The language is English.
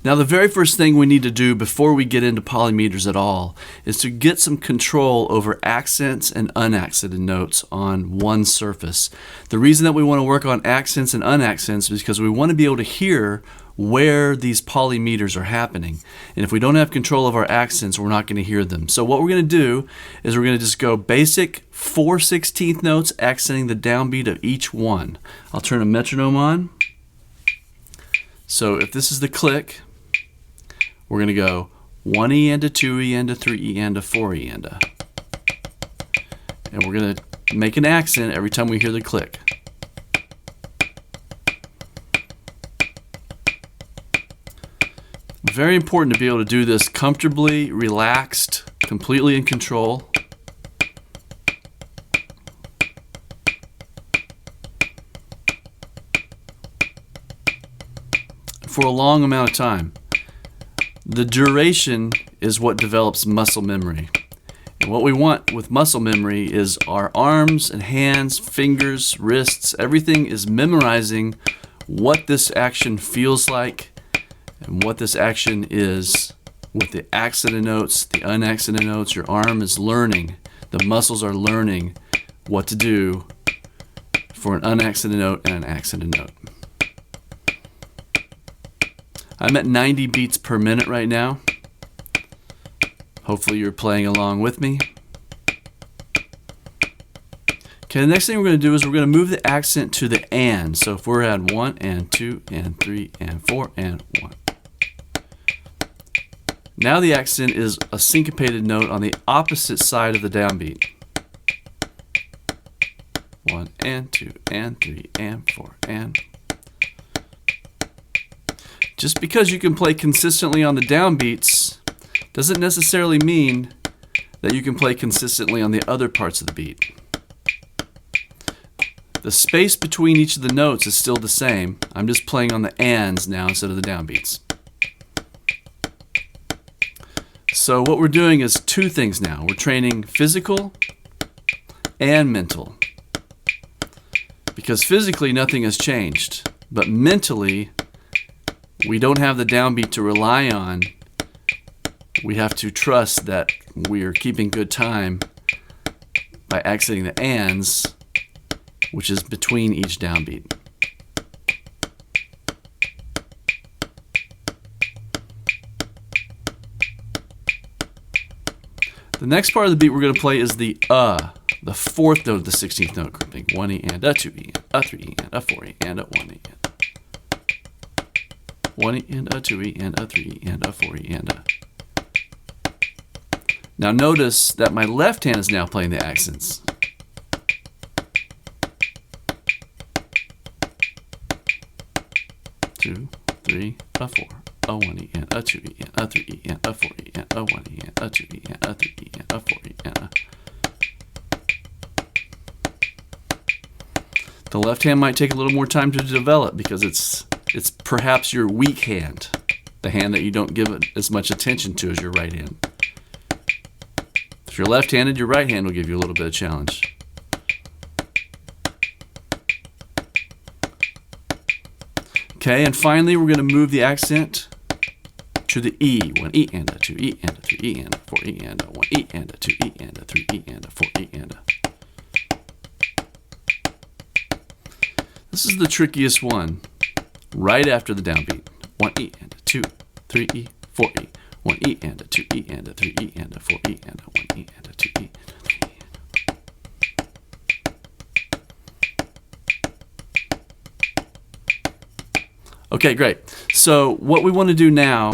Now the very first thing we need to do before we get into polymeters at all is to get some control over accents and unaccented notes on one surface. The reason that we want to work on accents and unaccents is because we want to be able to hear where these polymeters are happening. And if we don't have control of our accents, we're not going to hear them. So what we're going to do is we're going to just go basic 4/16 notes accenting the downbeat of each one. I'll turn a metronome on. So if this is the click, we're going to go 1E and a 2E and a 3E and a 4E and a. And we're going to make an accent every time we hear the click. Very important to be able to do this comfortably, relaxed, completely in control. For a long amount of time. The duration is what develops muscle memory. And what we want with muscle memory is our arms and hands, fingers, wrists, everything is memorizing what this action feels like and what this action is with the accented notes, the unaccented notes. Your arm is learning, the muscles are learning what to do for an unaccented note and an accented note. I'm at 90 beats per minute right now. Hopefully you're playing along with me. Okay, the next thing we're going to do is we're going to move the accent to the and. So if we're at 1 and 2 and 3 and 4 and 1. Now the accent is a syncopated note on the opposite side of the downbeat. 1 and 2 and 3 and 4 and. Just because you can play consistently on the downbeats doesn't necessarily mean that you can play consistently on the other parts of the beat. The space between each of the notes is still the same. I'm just playing on the ands now instead of the downbeats. So what we're doing is two things now. We're training physical and mental. Because physically nothing has changed, but mentally we don't have the downbeat to rely on. We have to trust that we are keeping good time by accenting the ands, which is between each downbeat. The next part of the beat we're going to play is the fourth note of the 16th note grouping. 1E and a 2E and a 3E and a 4E and a 1E and 1E and a 2E and a 3E and a 4E and a. Now notice that my left hand is now playing the accents. Two, 3, a 4, a 1E and a 2E and a 3E and a 4E and a 1E and a 2E and a 3E and a 4E and a. The left hand might take a little more time to develop because it's perhaps your weak hand, the hand that you don't give it as much attention to as your right hand. If you're left-handed, your right hand will give you a little bit of challenge. Okay, and finally we're going to move the accent to the E. 1E and a 2E and a 3E and a 4E and a 1E and a 2E and a 3E and a 4E and a. This is the trickiest one. Right after the downbeat. 1E and a 2, 3E, 4E. 1E and a 2E and a 3E and a 4E and a 1E and a 2E and a 3E and a. Okay, great. So what we want to do now